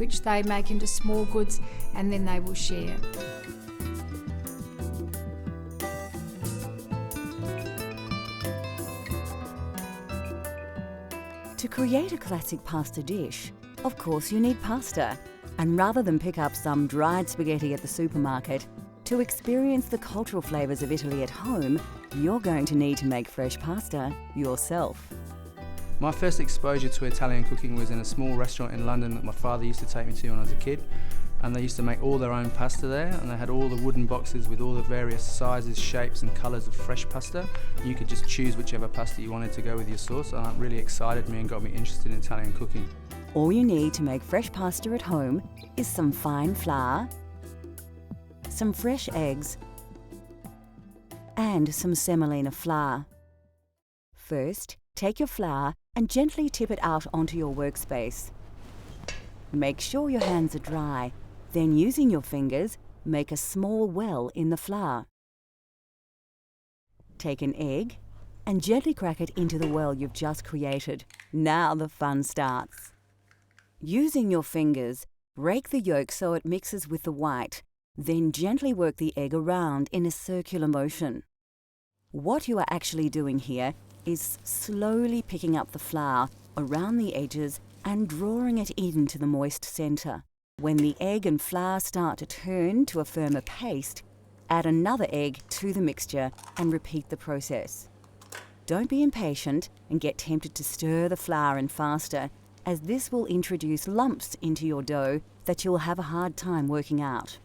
which they make into small goods and then they will share. To create a classic pasta dish, of course you need pasta. And rather than pick up some dried spaghetti at the supermarket, to experience the cultural flavours of Italy at home, you're going to need to make fresh pasta yourself. My first exposure to Italian cooking was in a small restaurant in London that my father used to take me to when I was a kid. And they used to make all their own pasta there, and they had all the wooden boxes with all the various sizes, shapes and colours of fresh pasta. You could just choose whichever pasta you wanted to go with your sauce, and that really excited me and got me interested in Italian cooking. All you need to make fresh pasta at home is some fine flour, some fresh eggs, and some semolina flour. First, take your flour and gently tip it out onto your workspace. Make sure your hands are dry. Then, using your fingers, make a small well in the flour. Take an egg and gently crack it into the well you've just created. Now the fun starts. Using your fingers, break the yolk so it mixes with the white. Then gently work the egg around in a circular motion. What you are actually doing here is slowly picking up the flour around the edges and drawing it into the moist centre. When the egg and flour start to turn to a firmer paste, add another egg to the mixture and repeat the process. Don't be impatient and get tempted to stir the flour in faster, as this will introduce lumps into your dough that you will have a hard time working out.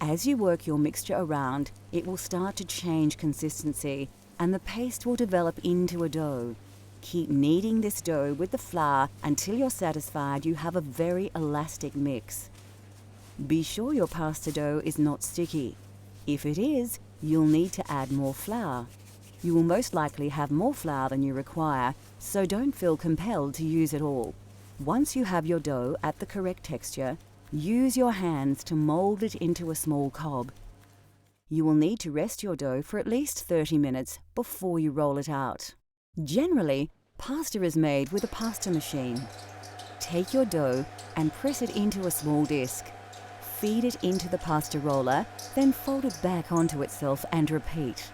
As you work your mixture around, it will start to change consistency and the paste will develop into a dough. Keep kneading this dough with the flour until you're satisfied you have a very elastic mix. Be sure your pasta dough is not sticky. If it is, you'll need to add more flour. You will most likely have more flour than you require, so don't feel compelled to use it all. Once you have your dough at the correct texture, use your hands to mold it into a small cob. You will need to rest your dough for at least 30 minutes before you roll it out. Generally, pasta is made with a pasta machine. Take your dough and press it into a small disc. Feed it into the pasta roller, then fold it back onto itself and repeat.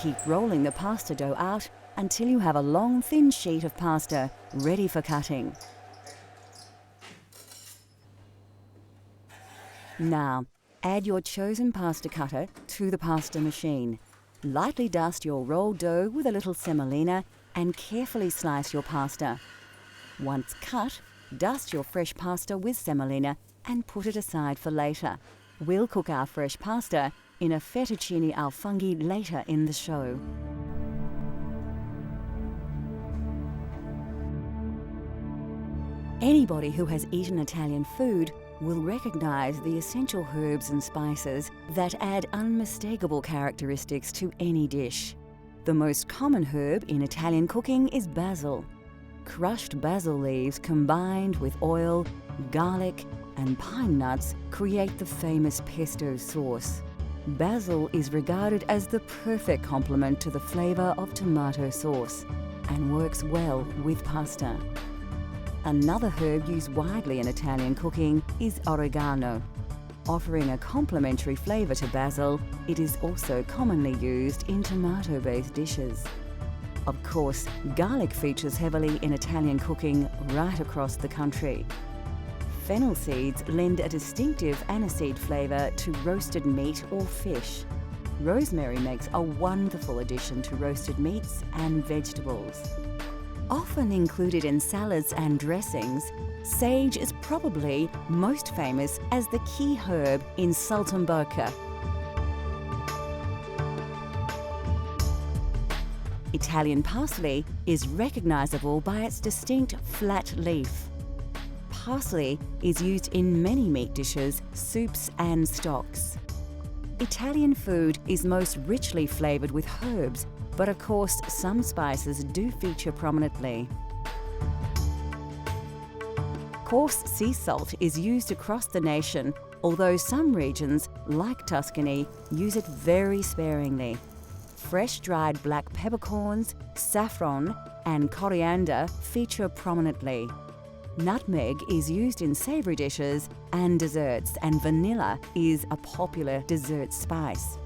Keep rolling the pasta dough out until you have a long, thin sheet of pasta ready for cutting. Now, add your chosen pasta cutter to the pasta machine. Lightly dust your rolled dough with a little semolina and carefully slice your pasta. Once cut, dust your fresh pasta with semolina and put it aside for later. We'll cook our fresh pasta in a fettuccine alfunghi later in the show. Anybody who has eaten Italian food will recognize the essential herbs and spices that add unmistakable characteristics to any dish. The most common herb in Italian cooking is basil. Crushed basil leaves combined with oil, garlic, and pine nuts create the famous pesto sauce. Basil is regarded as the perfect complement to the flavor of tomato sauce and works well with pasta. Another herb used widely in Italian cooking is oregano. Offering a complementary flavor to basil, it is also commonly used in tomato-based dishes. Of course, garlic features heavily in Italian cooking right across the country. Fennel seeds lend a distinctive aniseed flavor to roasted meat or fish. Rosemary makes a wonderful addition to roasted meats and vegetables. Often included in salads and dressings, sage is probably most famous as the key herb in saltimbocca. Italian parsley is recognizable by its distinct flat leaf. Parsley is used in many meat dishes, soups and stocks. Italian food is most richly flavored with herbs, but of course some spices do feature prominently. Coarse sea salt is used across the nation, although some regions, like Tuscany, use it very sparingly. Fresh dried black peppercorns, saffron, and coriander feature prominently. Nutmeg is used in savoury dishes and desserts, and vanilla is a popular dessert spice.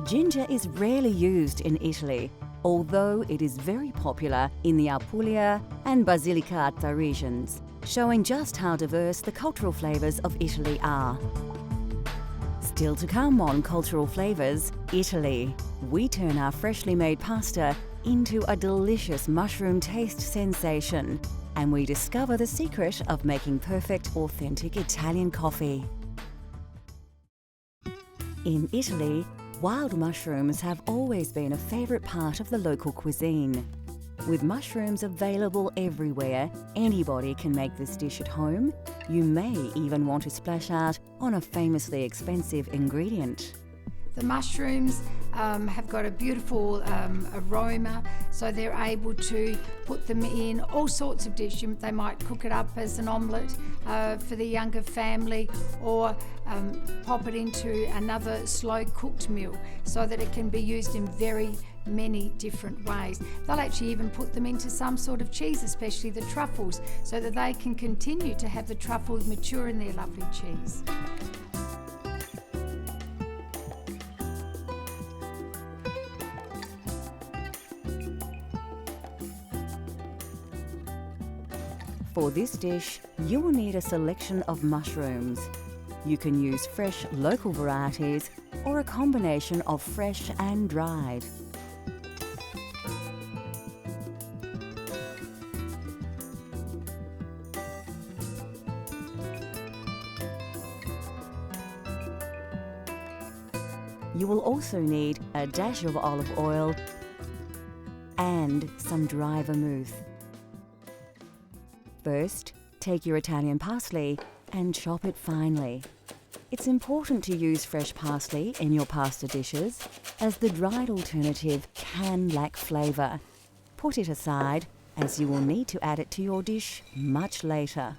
Ginger is rarely used in Italy, although it is very popular in the Apulia and Basilicata regions, showing just how diverse the cultural flavours of Italy are. Still to come on Cultural Flavours, Italy. We turn our freshly made pasta into a delicious mushroom taste sensation, and we discover the secret of making perfect, authentic Italian coffee. In Italy, wild mushrooms have always been a favourite part of the local cuisine. With mushrooms available everywhere, anybody can make this dish at home. You may even want to splash out on a famously expensive ingredient. The mushrooms have got a beautiful aroma, so they're able to put them in all sorts of dishes. They might cook it up as an omelette for the younger family, or pop it into another slow cooked meal so that it can be used in very many different ways. They'll actually even put them into some sort of cheese, especially the truffles, so that they can continue to have the truffles mature in their lovely cheese. For this dish, you will need a selection of mushrooms. You can use fresh local varieties or a combination of fresh and dried. You will also need a dash of olive oil and some dry vermouth. First, take your Italian parsley and chop it finely. It's important to use fresh parsley in your pasta dishes, as the dried alternative can lack flavour. Put it aside, as you will need to add it to your dish much later.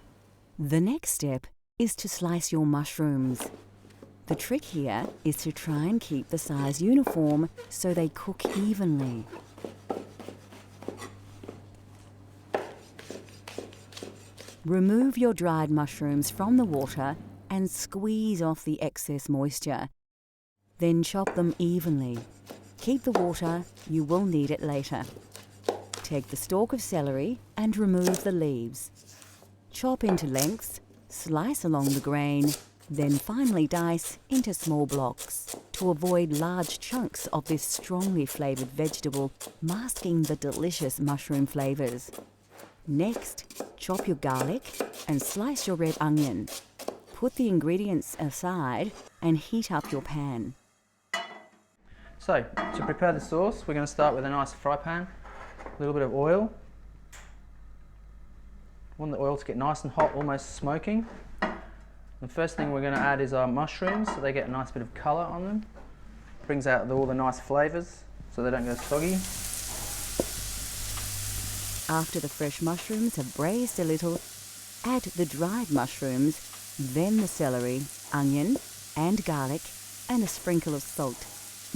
The next step is to slice your mushrooms. The trick here is to try and keep the size uniform so they cook evenly. Remove your dried mushrooms from the water and squeeze off the excess moisture. Then chop them evenly. Keep the water, you will need it later. Take the stalk of celery and remove the leaves. Chop into lengths, slice along the grain, then finely dice into small blocks to avoid large chunks of this strongly flavoured vegetable masking the delicious mushroom flavours. Next, chop your garlic and slice your red onion. Put the ingredients aside and heat up your pan. So, to prepare the sauce, we're going to start with a nice fry pan, a little bit of oil. I want the oil to get nice and hot, almost smoking. The first thing we're going to add is our mushrooms, so they get a nice bit of colour on them. Brings out all the nice flavours, so they don't go soggy. After the fresh mushrooms have braised a little, add the dried mushrooms, then the celery, onion and garlic, and a sprinkle of salt.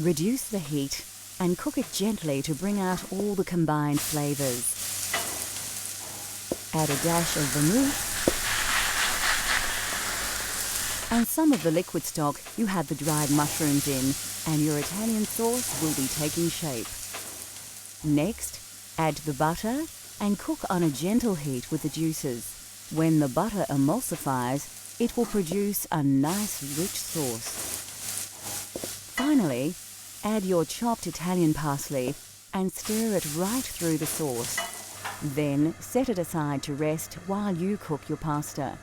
Reduce the heat and cook it gently to bring out all the combined flavours. Add a dash of vermouth and some of the liquid stock you had the dried mushrooms in, and your Italian sauce will be taking shape. Next, add the butter and cook on a gentle heat with the juices. When the butter emulsifies, it will produce a nice rich sauce. Finally, add your chopped Italian parsley and stir it right through the sauce. Then set it aside to rest while you cook your pasta.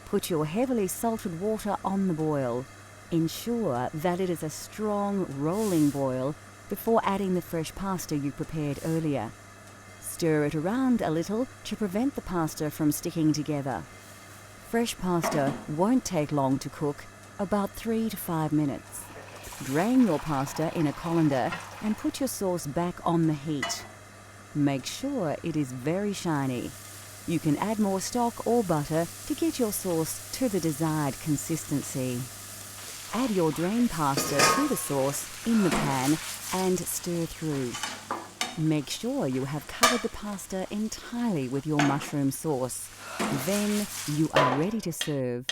Put your heavily salted water on the boil. Ensure that it is a strong, rolling boil before adding the fresh pasta you prepared earlier. Stir it around a little to prevent the pasta from sticking together. Fresh pasta won't take long to cook, about 3 to 5 minutes. Drain your pasta in a colander and put your sauce back on the heat. Make sure it is very shiny. You can add more stock or butter to get your sauce to the desired consistency. Add your drained pasta to the sauce in the pan and stir through. Make sure you have covered the pasta entirely with your mushroom sauce. Then you are ready to serve.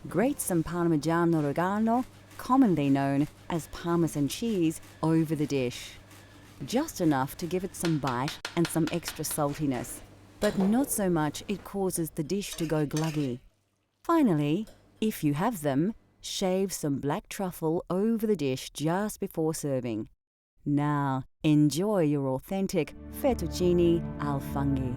Grate some Parmigiano Reggiano, commonly known as Parmesan cheese, over the dish. Just enough to give it some bite and some extra saltiness, but not so much it causes the dish to go gluggy. Finally, if you have them, shave some black truffle over the dish just before serving. Now, enjoy your authentic fettuccine al funghi.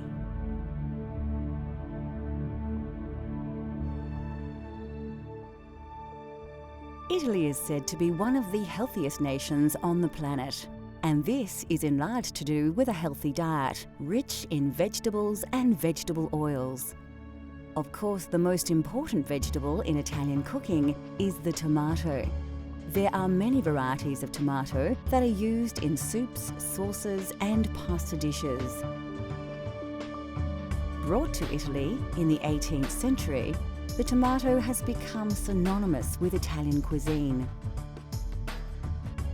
Italy is said to be one of the healthiest nations on the planet. And this is in large to do with a healthy diet, rich in vegetables and vegetable oils. Of course, the most important vegetable in Italian cooking is the tomato. There are many varieties of tomato that are used in soups, sauces and pasta dishes. Brought to Italy in the 18th century, the tomato has become synonymous with Italian cuisine.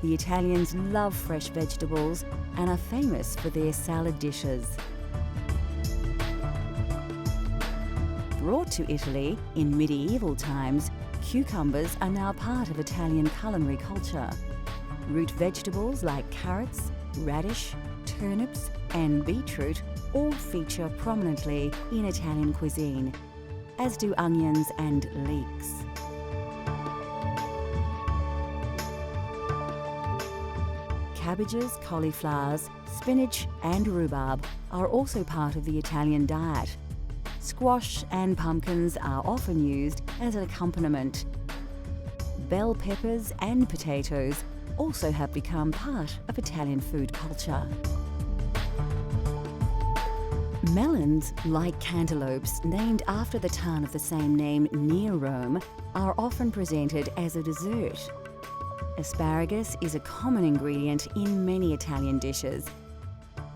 The Italians love fresh vegetables and are famous for their salad dishes. Brought to Italy in medieval times, cucumbers are now part of Italian culinary culture. Root vegetables like carrots, radish, turnips and beetroot all feature prominently in Italian cuisine, as do onions and leeks. Cabbages, cauliflowers, spinach and rhubarb are also part of the Italian diet. Squash and pumpkins are often used as an accompaniment. Bell peppers and potatoes also have become part of Italian food culture. Melons, like cantaloupes named after the town of the same name near Rome, are often presented as a dessert. Asparagus is a common ingredient in many Italian dishes.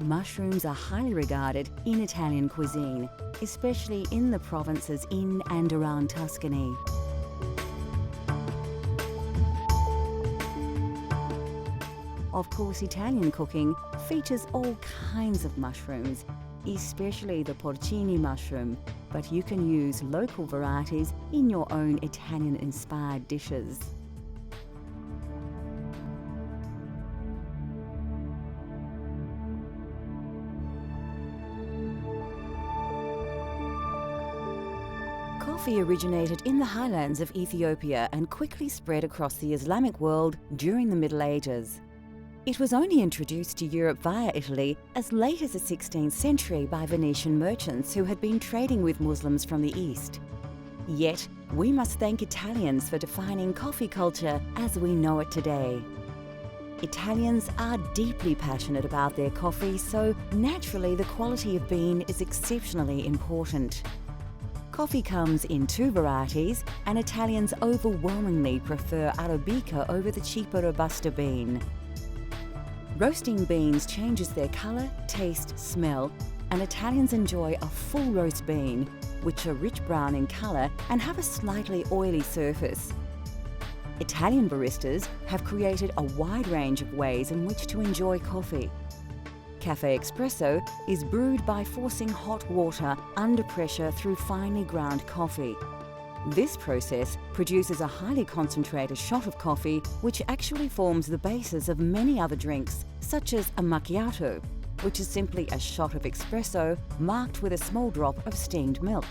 Mushrooms are highly regarded in Italian cuisine, especially in the provinces in and around Tuscany. Of course, Italian cooking features all kinds of mushrooms, especially the porcini mushroom, but you can use local varieties in your own Italian-inspired dishes. Coffee originated in the highlands of Ethiopia and quickly spread across the Islamic world during the Middle Ages. It was only introduced to Europe via Italy as late as the 16th century by Venetian merchants who had been trading with Muslims from the East. Yet, we must thank Italians for defining coffee culture as we know it today. Italians are deeply passionate about their coffee, so naturally the quality of bean is exceptionally important. Coffee comes in two varieties, and Italians overwhelmingly prefer Arabica over the cheaper Robusta bean. Roasting beans changes their colour, taste, smell, and Italians enjoy a full roast bean, which are rich brown in colour and have a slightly oily surface. Italian baristas have created a wide range of ways in which to enjoy coffee. Cafe Espresso is brewed by forcing hot water under pressure through finely ground coffee. This process produces a highly concentrated shot of coffee, which actually forms the basis of many other drinks, such as a macchiato, which is simply a shot of espresso marked with a small drop of steamed milk.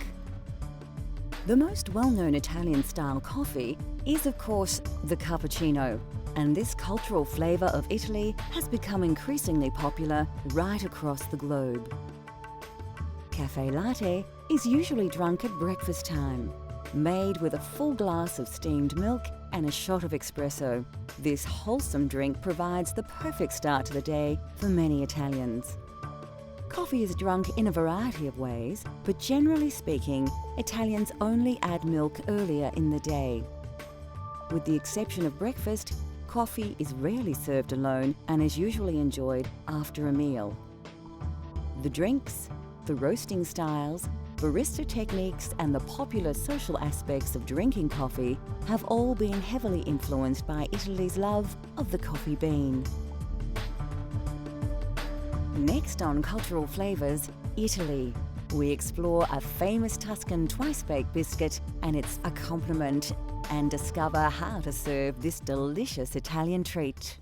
The most well-known Italian-style coffee is, of course, the cappuccino, and this cultural flavour of Italy has become increasingly popular right across the globe. Cafe latte is usually drunk at breakfast time, made with a full glass of steamed milk and a shot of espresso. This wholesome drink provides the perfect start to the day for many Italians. Coffee is drunk in a variety of ways, but generally speaking, Italians only add milk earlier in the day. With the exception of breakfast, coffee is rarely served alone and is usually enjoyed after a meal. The drinks The roasting styles, barista techniques and the popular social aspects of drinking coffee have all been heavily influenced by Italy's love of the coffee bean. Next on Cultural Flavours, Italy. We explore a famous Tuscan twice-baked biscuit and its accompaniment and discover how to serve this delicious Italian treat.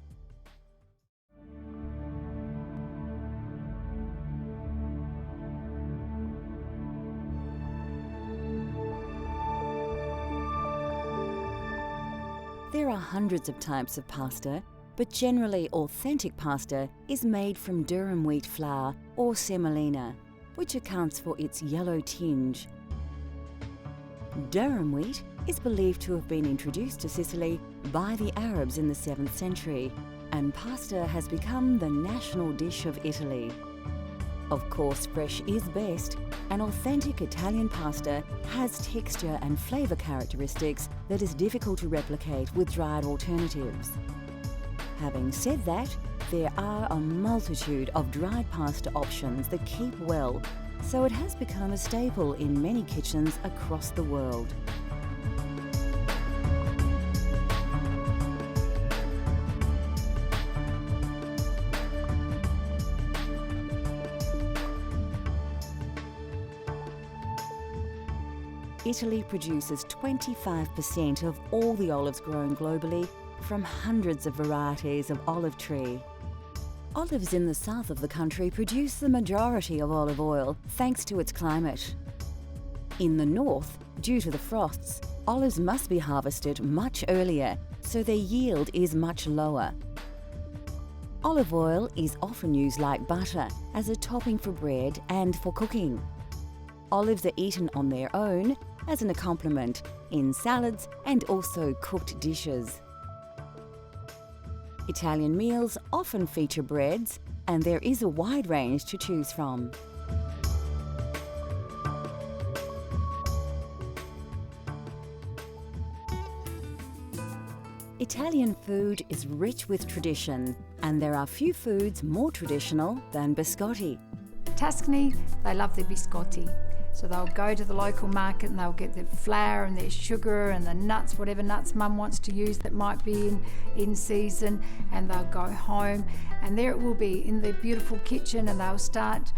There are hundreds of types of pasta, but generally authentic pasta is made from durum wheat flour or semolina, which accounts for its yellow tinge. Durum wheat is believed to have been introduced to Sicily by the Arabs in the 7th century, and pasta has become the national dish of Italy. Of course, fresh is best. An authentic Italian pasta has texture and flavour characteristics that is difficult to replicate with dried alternatives. Having said that, there are a multitude of dried pasta options that keep well, so it has become a staple in many kitchens across the world. Italy produces 25% of all the olives grown globally from hundreds of varieties of olive tree. Olives in the south of the country produce the majority of olive oil thanks to its climate. In the north, due to the frosts, olives must be harvested much earlier, so their yield is much lower. Olive oil is often used like butter as a topping for bread and for cooking. Olives are eaten on their own, as an accompaniment, in salads and also cooked dishes. Italian meals often feature breads, and there is a wide range to choose from. Italian food is rich with tradition, and there are few foods more traditional than biscotti. Tuscany, they love their biscotti. So they'll go to the local market and they'll get their flour and their sugar and the nuts, whatever nuts mum wants to use that might be in season, and they'll go home and there it will be in the beautiful kitchen, and they'll start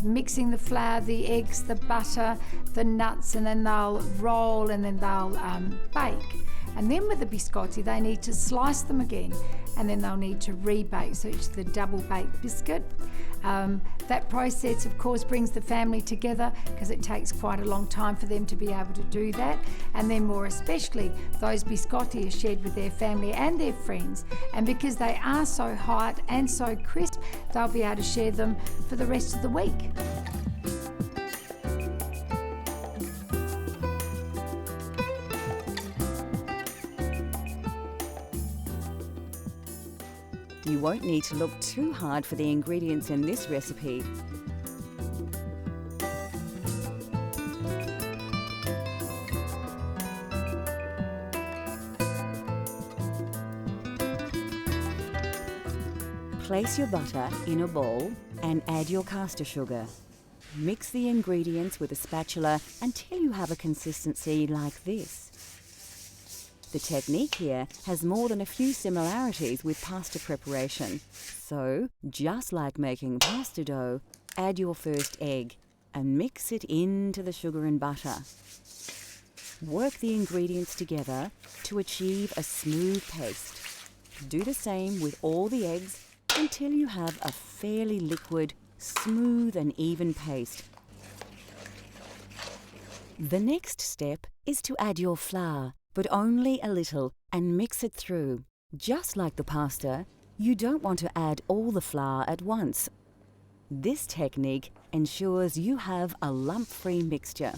mixing the flour, the eggs, the butter, the nuts, and then they'll roll and then they'll bake. And then with the biscotti, they need to slice them again, and then they'll need to rebake, so it's the double baked biscuit. That process, of course, brings the family together because it takes quite a long time for them to be able to do that. And then more especially, those biscotti are shared with their family and their friends. And because they are so hot and so crisp, they'll be able to share them for the rest of the week. You won't need to look too hard for the ingredients in this recipe. Place your butter in a bowl and add your caster sugar. Mix the ingredients with a spatula until you have a consistency like this. The technique here has more than a few similarities with pasta preparation. So, just like making pasta dough, add your first egg and mix it into the sugar and butter. Work the ingredients together to achieve a smooth paste. Do the same with all the eggs until you have a fairly liquid, smooth and even paste. The next step is to add your flour, but only a little, and mix it through. Just like the pasta, you don't want to add all the flour at once. This technique ensures you have a lump-free mixture.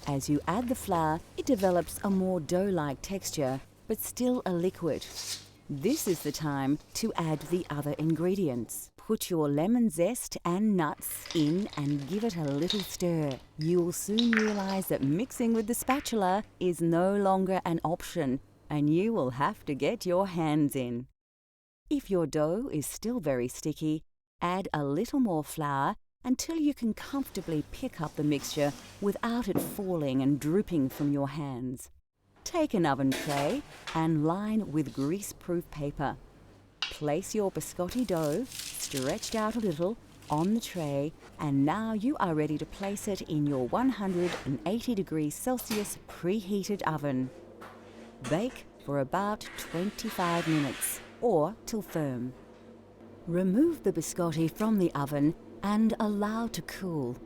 As you add the flour, it develops a more dough-like texture, but still a liquid. This is the time to add the other ingredients. Put your lemon zest and nuts in and give it a little stir. You will soon realize that mixing with the spatula is no longer an option, and you will have to get your hands in. If your dough is still very sticky, add a little more flour until you can comfortably pick up the mixture without it falling and drooping from your hands. Take an oven tray and line with grease-proof paper. Place your biscotti dough, stretched out a little, on the tray, and now you are ready to place it in your 180 degrees Celsius preheated oven. Bake for about 25 minutes or till firm. Remove the biscotti from the oven and allow to cool.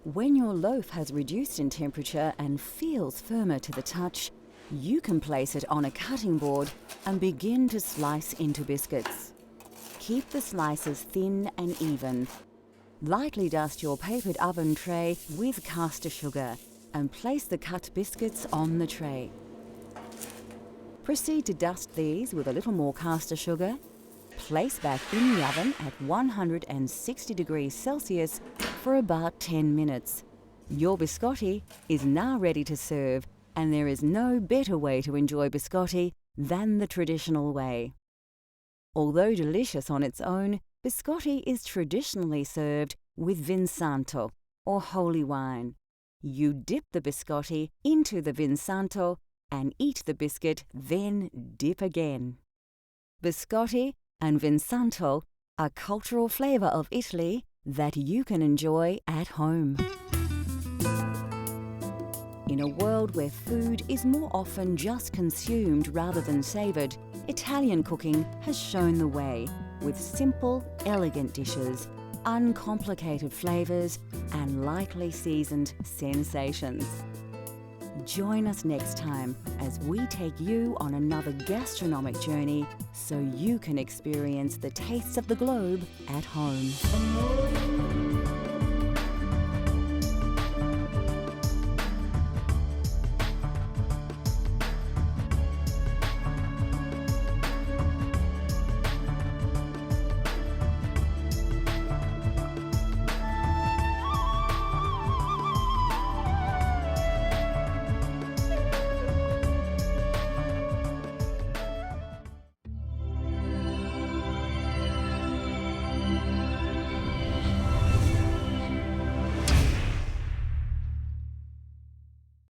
When your loaf has reduced in temperature and feels firmer to the touch, you can place it on a cutting board and begin to slice into biscuits. Keep the slices thin and even. Lightly dust your papered oven tray with caster sugar and place the cut biscuits on the tray. Proceed to dust these with a little more caster sugar. Place back in the oven at 160 degrees Celsius for about 10 minutes. Your biscotti is now ready to serve, and there is no better way to enjoy biscotti than the traditional way. Although delicious on its own, biscotti is traditionally served with Vinsanto, or holy wine. You dip the biscotti into the Vinsanto and eat the biscuit, then dip again. Biscotti and Vinsanto are cultural flavour of Italy that you can enjoy at home. In a world where food is more often just consumed rather than savoured, Italian cooking has shown the way with simple, elegant dishes, uncomplicated flavours, and lightly seasoned sensations. Join us next time as we take you on another gastronomic journey so you can experience the tastes of the globe at home.